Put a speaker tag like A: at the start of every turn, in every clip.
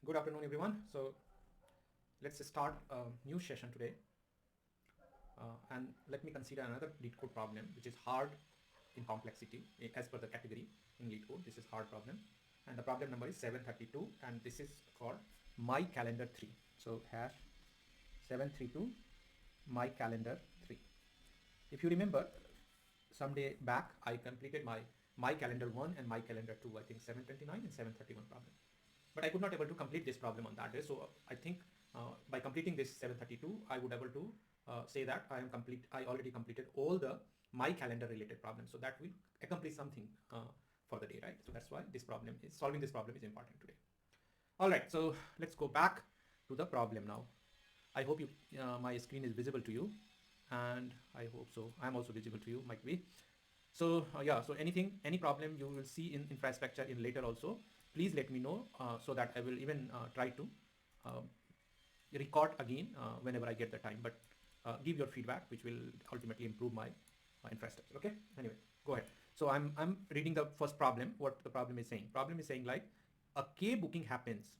A: Good afternoon, everyone. So let's start a new session today. And let me consider another LeetCode problem, which is hard in complexity as per the category in LeetCode. This is hard problem. And the problem number is 732. And this is called MyCalendarThree. So hash 732 MyCalendarThree. If you remember, someday back, I completed my calendar 1 and MyCalendar 2, I think 729 and 731 problem. But I could not able to complete this problem on that day. So I think by completing this 732, I would able to say that I already completed all the my calendar related problems. So that will accomplish something for the day, right? So that's why solving this problem is important today. All right, so let's go back to the problem now. I hope my screen is visible to you, and I hope so. I'm also visible to you, might be. So yeah, so any problem you will see in infrastructure in later also, please let me know so that I will even try to record again whenever I get the time, but give your feedback, which will ultimately improve my infrastructure. Okay, anyway, go ahead. So I'm reading the first problem. What the problem is saying? Problem is saying like a K booking happens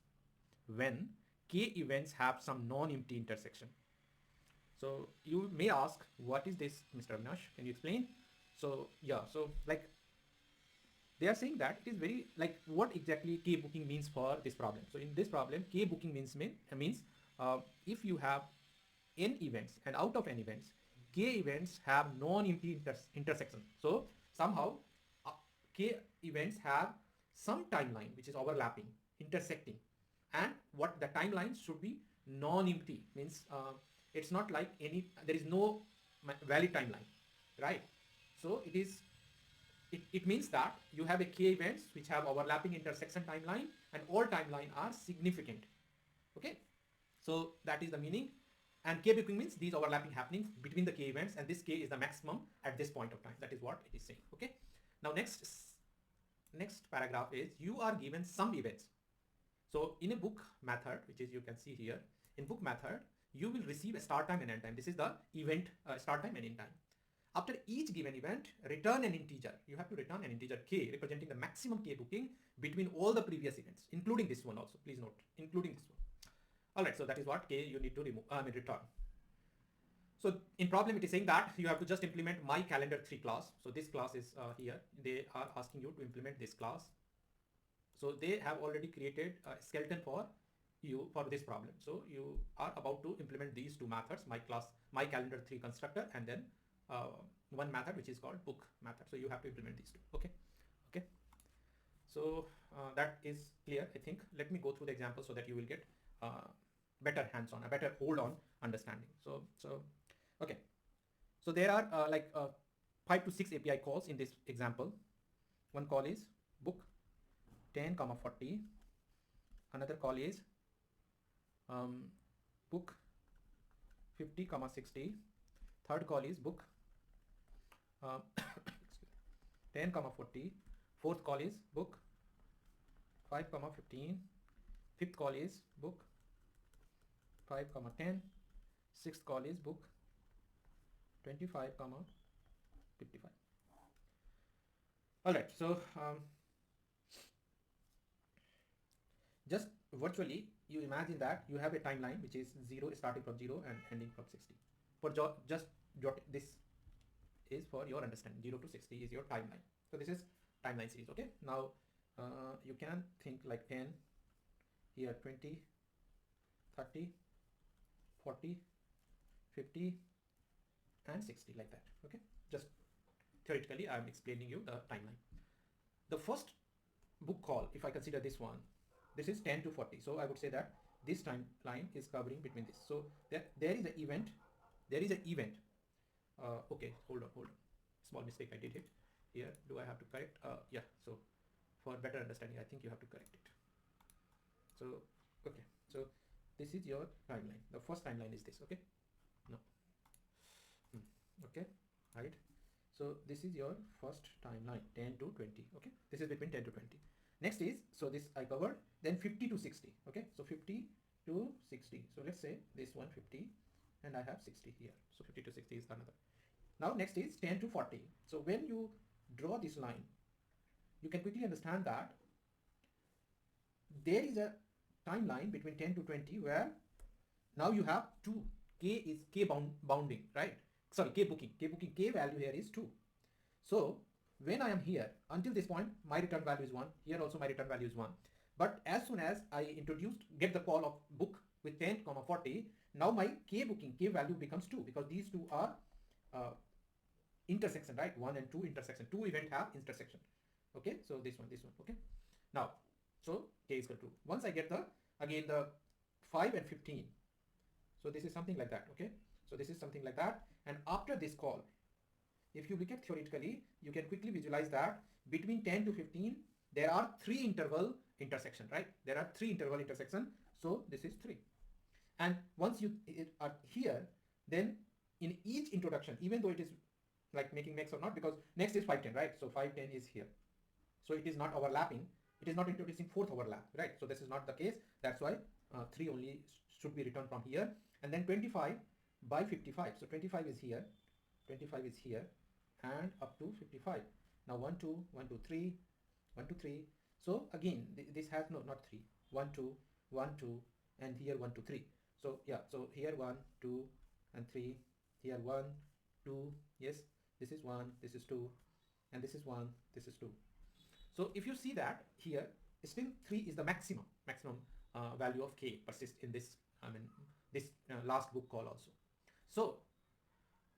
A: when K events have some non-empty intersection. So you may ask, what is this, Mr. Avinash? Can you explain? So yeah, so like they are saying that it is very like what exactly K booking means for this problem. So in this problem, K booking means if you have n events and out of n events, K events have non-empty intersection. So somehow K events have some timeline which is overlapping, intersecting, and what the timeline should be non-empty, means it's not like there is no valid timeline, right? So it means that you have a K events which have overlapping intersection timeline, and all timeline are significant. Okay, so that is the meaning. And K booking means these overlapping happenings between the K events, and this K is the maximum at this point of time. That is what it is saying. Okay, now next paragraph is you are given some events. So in a book method, which is you can see here, in book method, you will receive a start time and end time. This is the event start time and end time. After each given event, return an integer. You have to return an integer K representing the maximum K booking between all the previous events, including this one also. Please note, including this one. All right, so that is what K you need to return. So in problem, it is saying that you have to just implement MyCalendarThree class. So this class is here. They are asking you to implement this class. So they have already created a skeleton for you for this problem. So you are about to implement these two methods, MyCalendarThree constructor, and then one method which is called book method. So you have to implement these two. Okay. So that is clear, I think. Let me go through the example so that you will get better hands-on, a better hold on understanding. So okay. So there are 5 to 6 API calls in this example. One call is book 10, 40. Another call is book 50, 60. Third call is book 10, 40. Fourth call is book 5, 15. Fifth call is book 5, 10. Sixth call is book 25, 55. All right, so just virtually you imagine that you have a timeline which is starting from 0 and ending from 60. This is for your understanding. 0 to 60 is your timeline. So this is timeline series. Okay, now you can think like 10 here, 20, 30, 40, 50 and 60, like that. Okay, just theoretically I'm explaining you the timeline. The first book call, if I consider this one, this is 10 to 40. So I would say that this timeline is covering between this. So there is an event. Okay, hold on. Small mistake I did it here. Do I have to correct? Yeah. So for better understanding, I think you have to correct it. So okay. So this is your timeline. The first timeline is this. Okay. No. Okay. Right. So this is your first timeline, 10 to 20. Okay. This is between 10 to 20. Next is, so this I covered, then 50 to 60. Okay. So 50 to 60. So let's say this one 50 and I have 60 here. So 50 to 60 is another. Now next is 10 to 40. So when you draw this line, you can quickly understand that there is a timeline between 10 to 20 where now you have 2. K is K bounding, right? Sorry, K booking. K value here is 2. So when I am here, until this point, my return value is 1. Here also my return value is 1. But as soon as I get the call of book with 10, 40, now my K value becomes 2 because these two are intersection, right? 1 and 2 intersection. 2 event have intersection. Okay, so this one, okay. Now, so K is equal to 2. Once I get the 5 and 15. So this is something like that, okay? So this is something like that. And after this call, if you look at theoretically, you can quickly visualize that between 10 to 15, there are 3 interval intersection, right? There are 3 interval intersection. So this is 3. And once you are here, then in each introduction, even though it is like making next or not, because next is 510, right? So 510 is here. So it is not overlapping. It is not introducing 4th overlap, right? So this is not the case. That's why 3 only should be returned from here. And then 25 by 55. So 25 is here. 25 is here. And up to 55. Now 1, 2, 1, 2, 3, 1, 2, 3. So again, this has not 3. 1, 2, 1, 2, and here 1, 2, 3. So yeah, so here 1, 2, and 3. Here 1, 2. Yes, this is 1, this is 2, and this is 1, this is 2. So if you see that here, still 3 is the maximum value of K persist in this, this last book call also. So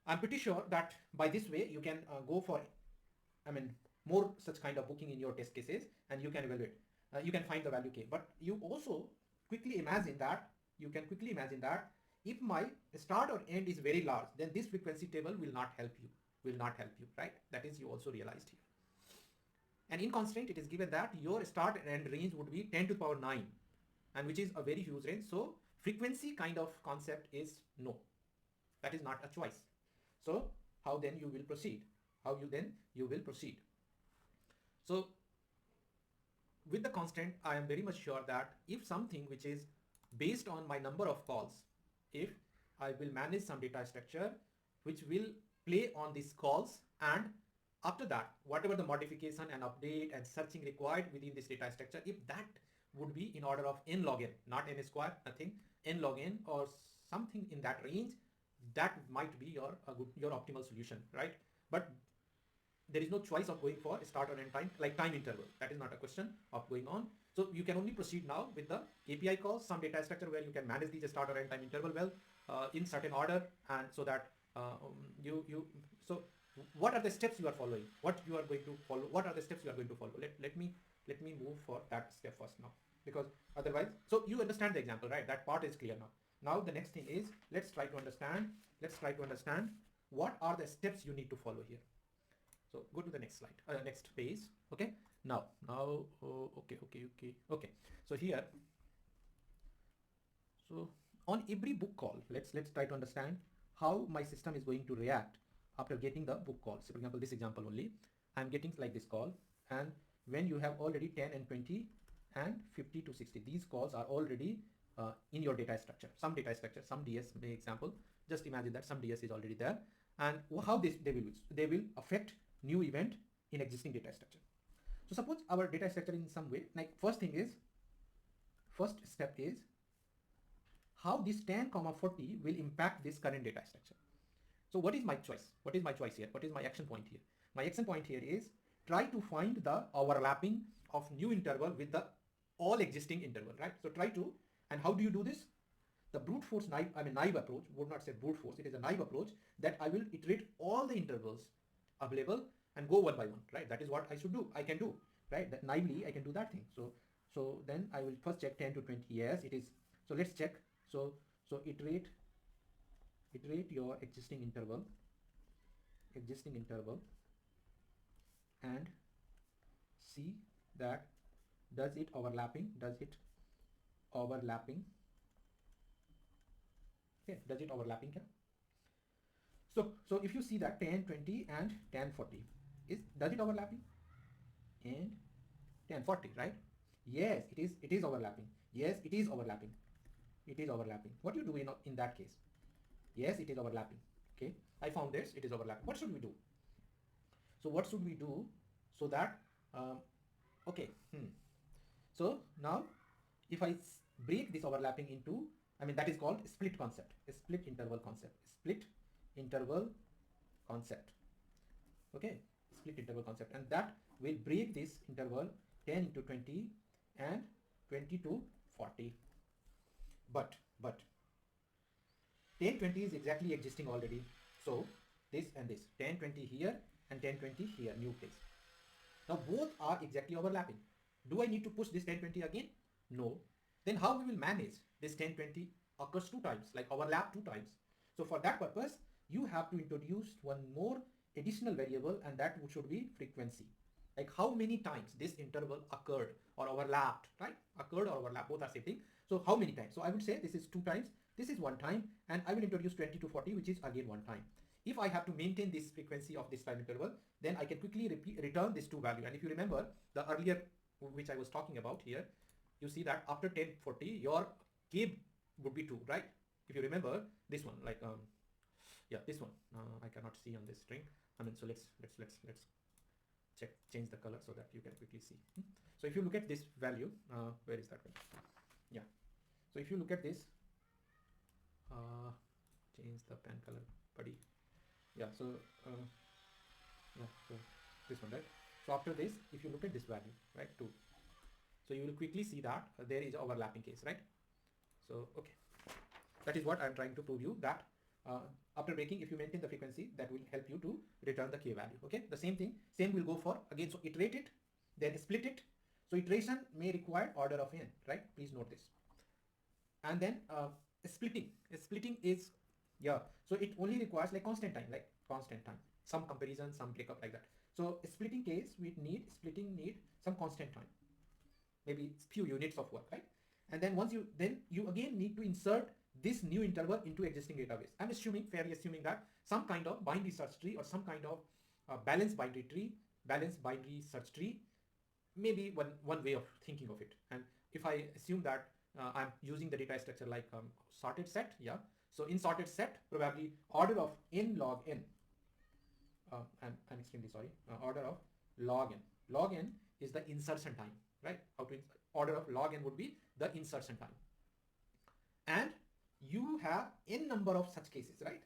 A: I'm pretty sure that by this way you can go for more such kind of booking in your test cases, and you can evaluate. You can find the value K, but you also quickly imagine that if my start or end is very large, then this frequency table will not help you, right? That is, you also realized here. And in constraint, it is given that your start and end range would be 10 to the power 9, and which is a very huge range. So frequency kind of concept is no. That is not a choice. So how then you will proceed? So with the constant, I am very much sure that if something which is based on my number of calls, if I will manage some data structure which will play on these calls, and after that, whatever the modification and update and searching required within this data structure, if that would be in order of n log n, not n square, nothing, n log n or something in that range, that might be your optimal solution, right? But there is no choice of going for start or end time, like time interval. That is not a question of going on. So you can only proceed now with the API calls, some data structure where you can manage these start or end time interval well in certain order, and so that so what are the steps you are following? What you are going to follow? What are the steps you are going to follow? Let me move for that step first now, because otherwise, so you understand the example, right? That part is clear now. Now the next thing is, let's try to understand what are the steps you need to follow here. So go to the next slide, next page. Okay. Now, okay. So here, so on every book call, let's try to understand how my system is going to react after getting the book call. So for example, this example only, I'm getting like this call, and when you have already 10 and 20 and 50 to 60, these calls are already in your data structure, some DS example. Just imagine that some DS is already there, and how they will affect new event in existing data structure. So suppose our data structure in some way, like first step is how this 10, 40 will impact this current data structure. So what is my choice? What is my choice here? What is my action point here? My action point here is try to find the overlapping of new interval with the all existing interval, right? So try to, and how do you do this? The brute force naive approach, would not say brute force, it is a naive approach that I will iterate all the intervals available and go one by one, right? That is what I can do, right? That naively I can do that thing. So then I will first check 10 to 20, yes it is. So let's check. So iterate your existing interval and see that does it overlapping. Okay, does it overlapping here? So if you see that 10, 20 and 10, 40 does it overlapping? And 10, 40, right? Yes, it is overlapping. Yes, it is overlapping. What do you do in that case? Yes, it is overlapping. Okay, I found this, it is overlapping. What should we do? So what should we do so that okay, so now if I break this overlapping into, that is called split concept, split interval concept, split interval concept. Okay, split interval concept, and that will break this interval 10 into 20 and 20 to 40. But 1020 is exactly existing already. So this and this, 1020 here and 1020 here, new place. Now both are exactly overlapping. Do I need to push this 1020 again? No. Then how we will manage this 1020 occurs two times, like overlap two times. So for that purpose, you have to introduce one more additional variable, and that should be frequency. Like how many times this interval occurred or overlapped, right? Occurred or overlapped, both are same thing. So how many times? So I would say this is two times, this is one time, and I will introduce 20 to 40, which is again one time. If I have to maintain this frequency of this time interval, then I can quickly return this two value. And if you remember the earlier which I was talking about here, you see that after 1040 your k would be 2, right? If you remember this one, like yeah, this one, I cannot see on this string. So let's change the color so that you can quickly see. So if you look at this value, where is that one? Yeah, so if you look at this, change the pen color, buddy. Yeah, so yeah, so this one, right? So after this, if you look at this value, right, 2, so you will quickly see that there is an overlapping case, right? So okay, that is what I'm trying to prove you, that after breaking, if you maintain the frequency, that will help you to return the k value. Okay, the same thing, same will go for again. So iterate it, then split it. So iteration may require order of n, right? Please note this. And then splitting is, yeah, so it only requires like constant time, some comparison, some breakup, like that. So splitting case, splitting need some constant time, maybe few units of work, right? And then once you again need to insert this new interval into existing database. I'm fairly assuming that some kind of binary search tree or some kind of balanced binary search tree, maybe one way of thinking of it. And if I assume that I'm using the data structure like sorted set, yeah. So in sorted set, probably order of n log n. I'm extremely sorry. Order of log n. Log n is the insertion time, right? Order of log n would be the insertion time. And you have n number of such cases, right?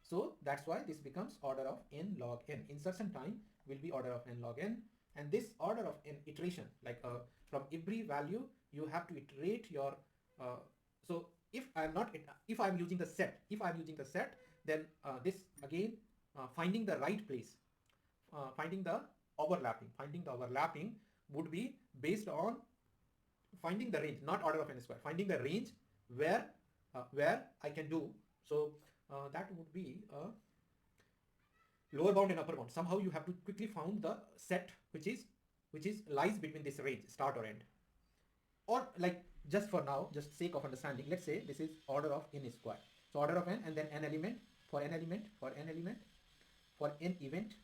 A: So that's why this becomes order of n log n. Insertion time will be order of n log n, and this order of n iteration, like from every value you have to iterate your so if I'm using the set, then this again finding the right place, finding the overlapping would be based on finding the range, not order of n square, finding the range where I can do. So that would be lower bound and upper bound. Somehow you have to quickly find the set which is lies between this range, start or end. Or like, just for now, just sake of understanding, let's say this is order of n square. So order of n, and then n element, for n event,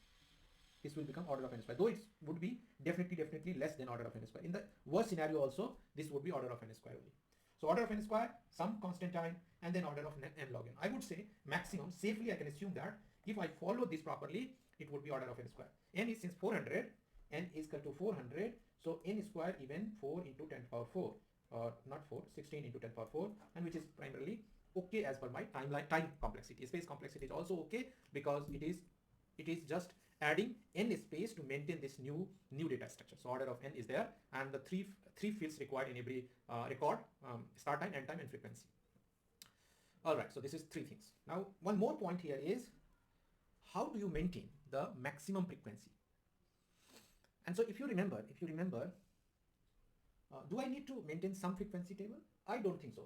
A: this will become order of n square. Though it would be definitely less than order of n square. In the worst scenario also, this would be order of n square only. So order of n square, some constant time, and then order of n log n. I would say maximum, safely I can assume that if I follow this properly, it would be order of n square. N is, since 400, n is equal to 400, so n square even 4 into 10 power 4, or not 4, 16 into 10 power 4, and which is primarily okay as per my time complexity. Space complexity is also okay because it is just adding n space to maintain this new data structure. So order of n is there, and the three fields required in every record: start time, end time, and frequency. All right, so this is 3 things. Now one more point here is, how do you maintain the maximum frequency? And so if you remember, do I need to maintain some frequency table? I don't think so.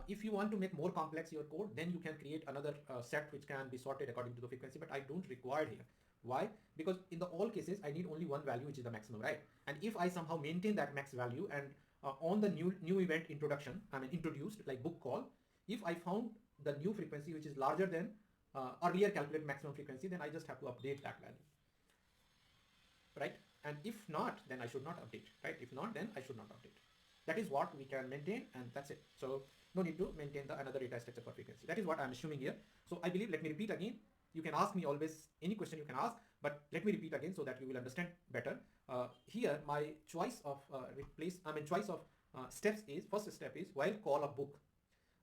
A: If you want to make more complex your code, then you can create another set which can be sorted according to the frequency, but I don't require here. Why? Because in the all cases, I need only one value, which is the maximum, right? And if I somehow maintain that max value, and on the new event introduced, like book call, if I found the new frequency which is larger than earlier calculated maximum frequency, then I just have to update that value, right? And if not, then I should not update, right? If not, then I should not update. That is what we can maintain, and that's it. So no need to maintain the another data structure for frequency. That is what I'm assuming here. So I believe, let me repeat again. You can ask me always any question you can ask, but let me repeat again so that you will understand better. Here my choice of steps is, first step is, while call a book,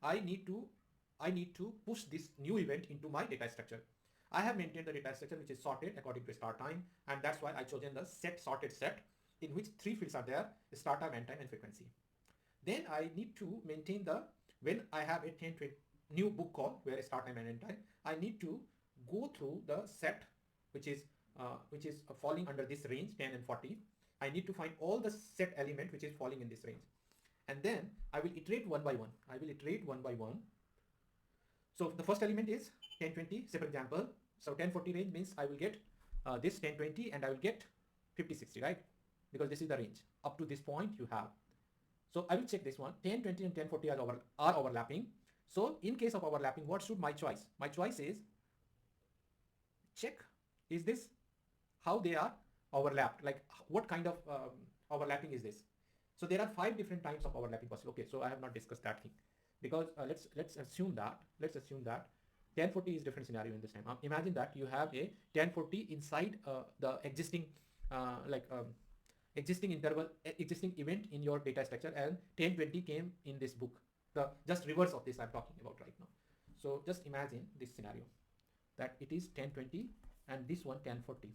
A: I need to push this new event into my data structure. I have maintained the data structure which is sorted according to start time, and that's why I chosen the set sorted set, in which 3 fields are there: start time, end time, and frequency. Then I need to maintain the, when I have a 10 new book call where start time and end time, I need to go through the set which is falling under this range 10 and 40. I need to find all the set element which is falling in this range, and then I will iterate one by one. I will iterate one by one. So the first element is 1020. Say for example, so 1040 range means I will get this 1020 and I will get 5060, right? Because this is the range. Up to this point you have. So I will check this one. 1020 and 1040 are overlapping. So in case of overlapping, what should my choice? My choice is check, is this how they are overlapped? Like what kind of overlapping is this? So there are 5 different types of overlapping possible. Okay, so I have not discussed that thing, because let's assume that 1040 is different scenario in this time. Imagine that you have a 1040 inside the existing existing interval, existing event in your data structure, and 1020 came in this book. The just reverse of this I'm talking about right now. So just imagine this scenario, that it is 1020 and this one 1040.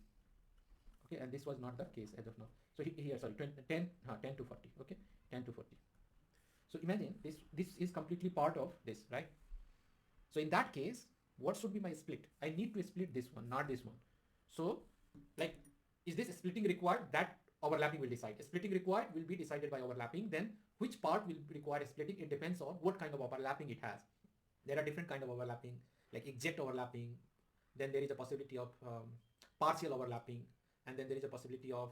A: Okay, and this was not the case as of now. So here, sorry, 10 to 40. Okay, 10 to 40. So imagine this is completely part of this, right? So in that case, what should be my split? I need to split this one, not this one. So like, is this splitting required? That overlapping will decide. Splitting required will be decided by overlapping. Then which part will require splitting? It depends on what kind of overlapping it has. There are different kind of overlapping, like exact overlapping. Then there is a possibility of partial overlapping, and then there is a possibility of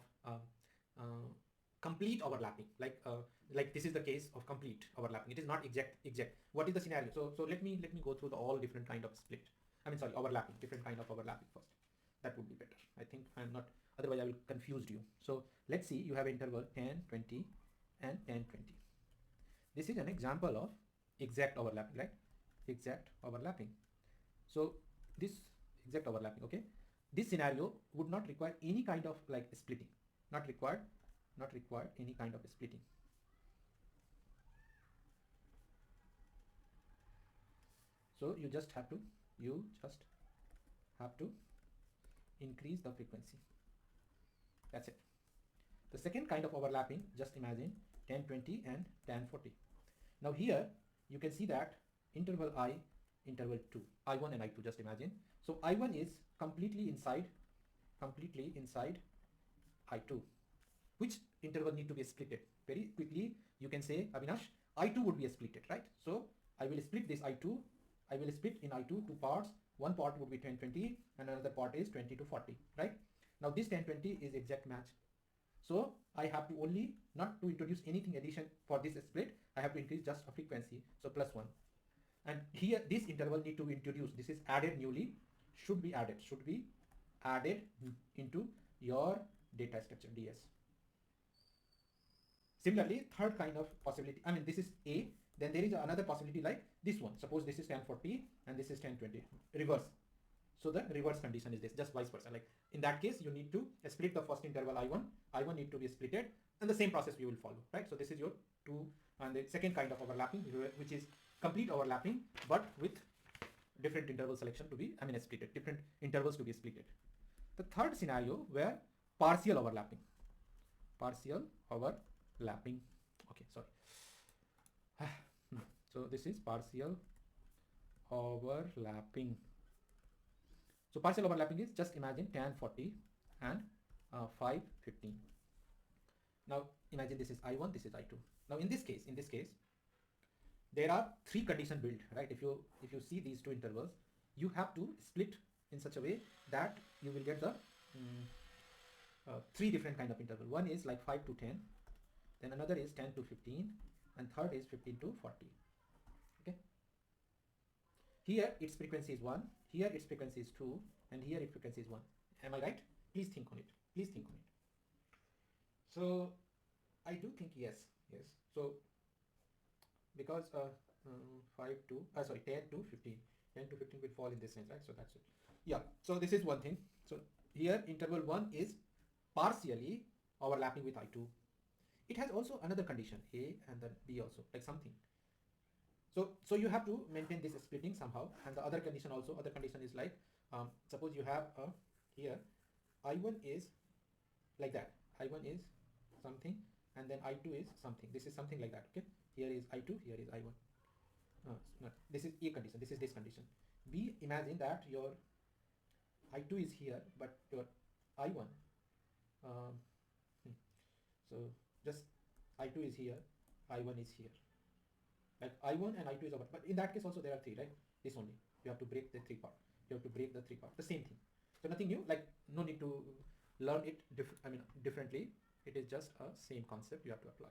A: complete overlapping. Like this is the case of complete overlapping. It is not exact. What is the scenario? So let me go through the all different kind of split. Overlapping, different kind of overlapping first. That would be better. I think I'm not, otherwise I will confuse you. So let's see, you have interval 10, 20 and 10, 20. This is an example of exact overlapping, right? Exact overlapping. So this exact overlapping, okay? This scenario would not require any kind of like splitting. Not required any kind of splitting. So you just have to increase the frequency. That's it. The second kind of overlapping, just imagine 1020 and 1040. Now here you can see that interval I, interval 2, I1 and I2, just imagine. So I1 is completely inside I2. Which interval need to be splitted? Very quickly you can say, Avinash, I2 would be splitted, right? So I will split this I2. I will split in I2 two parts. One part would be 1020 and another part is 20 to 40, right? Now this 1020 is exact match. So I have to only, not to introduce anything addition for this split, I have to increase just a frequency, so +1. And here this interval need to be introduced. This is added newly, should be added into your data structure DS. Similarly, third kind of possibility, this is A, then there is another possibility like this one. Suppose this is 1040 and this is 1020, reverse. So the reverse condition is this, just vice versa. Like in that case, you need to split the first interval I1 need to be splitted, and the same process you will follow, right? So this is your 2, and the second kind of overlapping, which is complete overlapping, but with different interval selection to be, splitted, different intervals to be splitted. The third scenario where partial overlapping. Okay, sorry. So this is partial overlapping. So partial overlapping is, just imagine 1040 and 515. Now imagine this is I1, this is I2. Now in this case, there are 3 condition built, right? If you see these 2 intervals, you have to split in such a way that you will get the 3 different kind of interval. One is like 5 to 10, then another is 10 to 15, and third is 15 to 40. Okay. Here its frequency is 1, here its frequency is 2, and here its frequency is 1. Am I right? Please think on it. So I do think yes. So because 10 to 15 will fall in this range, right? So that's it. Yeah, so this is one thing. So here interval 1 is partially overlapping with I2. it has also another condition, A and then B also, like something. So you have to maintain this splitting somehow, and the other condition also, other condition is like, suppose you have here I1 is like that, I1 is something, and then I2 is something, this is something like that, okay? Here is I2, here is I1. No, this is A condition, this is this condition. B, imagine that your I2 is here, but your I1, so just I2 is here, I1 is here. Like I1 and I2 is over, but in that case also there are three, right? This only, you have to break the three part. You have to break the three part. The same thing. So nothing new. Like no need to learn it differently. It is just a same concept you have to apply.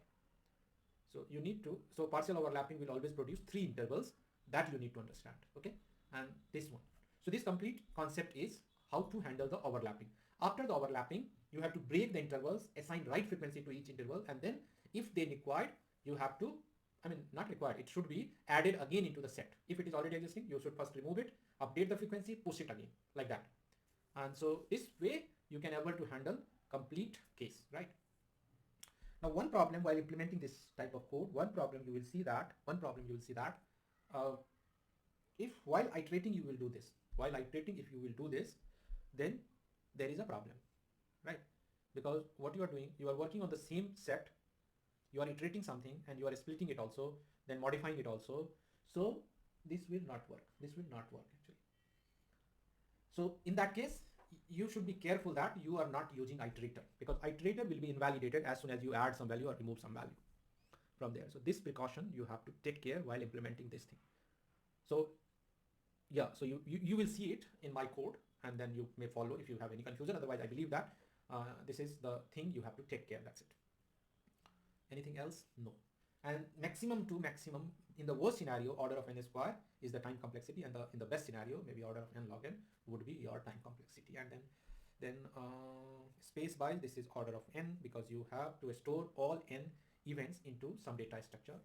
A: So you need to. So partial overlapping will always produce three intervals that you need to understand. Okay, and this one. So this complete concept is how to handle the overlapping. After the overlapping, you have to break the intervals, assign right frequency to each interval, and then if they required, you have to, not required, it should be added again into the set. If it is already existing, you should first remove it, update the frequency, push it again, like that. And so this way you can able to handle complete case, right? Now one problem while implementing this type of code, one problem you will see that, if while iterating you will do this, if you will do this, then there is a problem, right? Because what you are doing, you are working on the same set, you are iterating something and you are splitting it also, then modifying it also. So this will not work. This will not work actually. So in that case, you should be careful that you are not using iterator, because iterator will be invalidated as soon as you add some value or remove some value from there. So this precaution you have to take care while implementing this thing. So yeah, so you will see it in my code, and then you may follow if you have any confusion. Otherwise, I believe that this is the thing you have to take care. That's it. Anything else? No. And maximum to maximum, in the worst scenario, order of n square is the time complexity, and in the best scenario, maybe order of n log n would be your time complexity. And then space by, this is order of n, because you have to store all n events into some data structure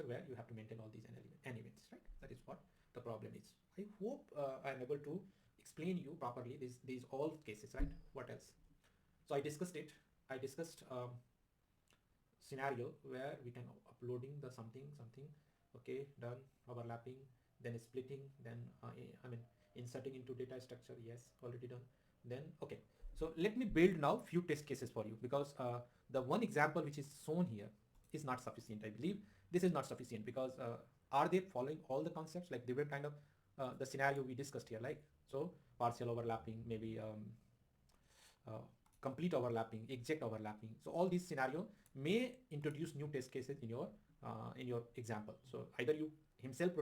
A: where you have to maintain all these n events, right? That is what the problem is. I hope I am able to explain you properly these all cases, right? What else? So I discussed scenario where we can uploading the something, okay, done, overlapping, then splitting, then inserting into data structure, yes, already done. Then okay, so let me build now few test cases for you, because the one example which is shown here is not sufficient. I believe this is not sufficient, because are they following all the concepts? Like they were kind of the scenario we discussed here, like so partial overlapping, maybe complete overlapping, exact overlapping. So all these scenario may introduce new test cases in your example. So either you himself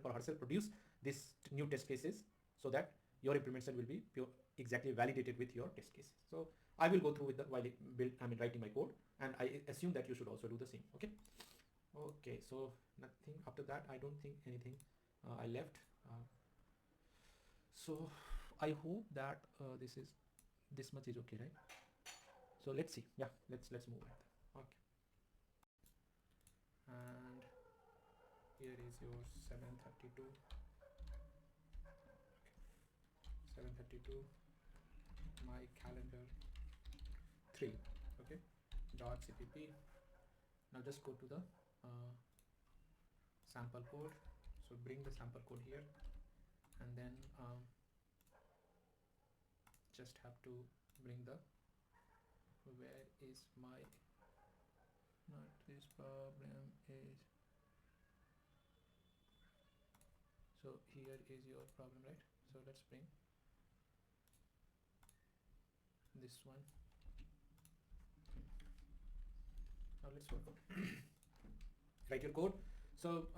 A: or herself produce this new test cases, so that your implementation will be exactly validated with your test cases. So I will go through with the while writing my code, and I assume that you should also do the same. Okay, so nothing after that. I don't think anything I left. So I hope that this much is okay, right? So let's see. Yeah, let's move ahead. Okay, and here is your 732 MyCalendarThree, okay, .cpp. Now just go to the sample code. So bring the sample code here, and then just have to bring the, where is my, not this problem is, so here is your problem, right? So let's bring this one. Now let's work on write your code. So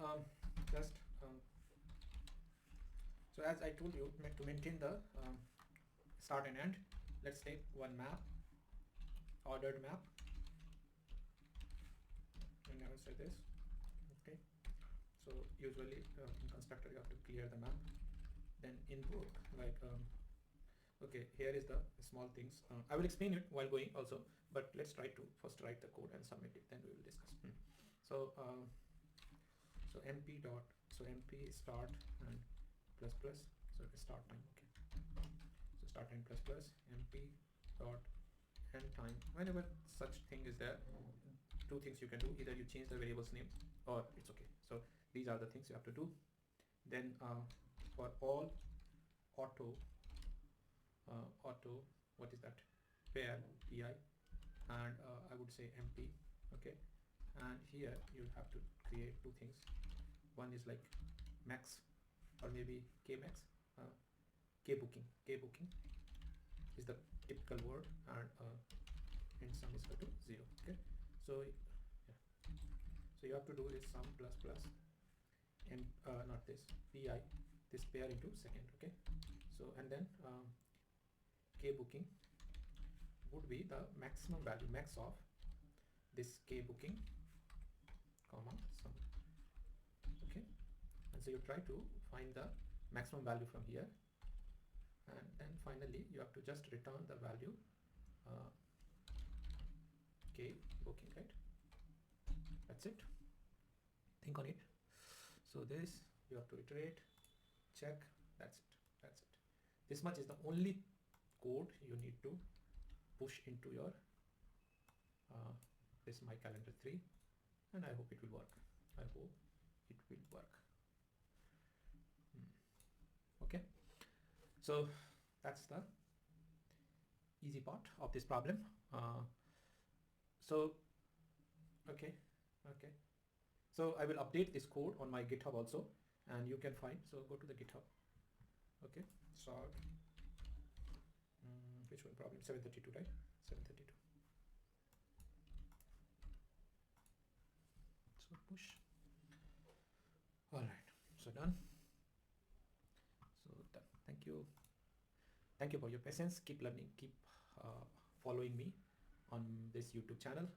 A: so as I told you, to maintain the start and end, let's take one map, ordered map. I never say this. Okay, so usually in constructor you have to clear the map, then invoke like okay, here is the small things. I will explain it while going also, but let's try to first write the code and submit it, then we will discuss. So so mp start and plus plus, so start time. Okay, so start time plus plus mp dot end time. Whenever such thing is there, two things you can do: either you change the variable's name, or it's okay. So these are the things you have to do. Then for all auto what is that, pair pi, and I would say empty. Okay, and here you'll have to create two things. One is like max, or maybe kmax. K-booking is the typical word, and end sum is equal to 0. Okay, so yeah, so you have to do is sum plus plus and not this pi, this pair into second. Okay, so and then K-booking would be the maximum value, max of this K-booking comma sum. Okay, and so you try to find the maximum value from here, and then finally you have to just return the value K-booking, right? That's it. Think on it. So this you have to iterate, check. That's it. That's it. This much is the only code you need to push into your this MyCalendarThree, and I hope it will work. I hope it will work. Okay, so that's the easy part of this problem. So okay, so I will update this code on my GitHub also, and you can find, so go to the GitHub. Okay, start which one problem, 732, right? 732. So push. All right, so done. So done. Thank you for your patience. Keep learning, keep following me on this YouTube channel,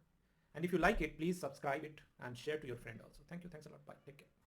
A: and if you like it, please subscribe it and share to your friend also. Thank you. Thanks a lot. Bye. Take care.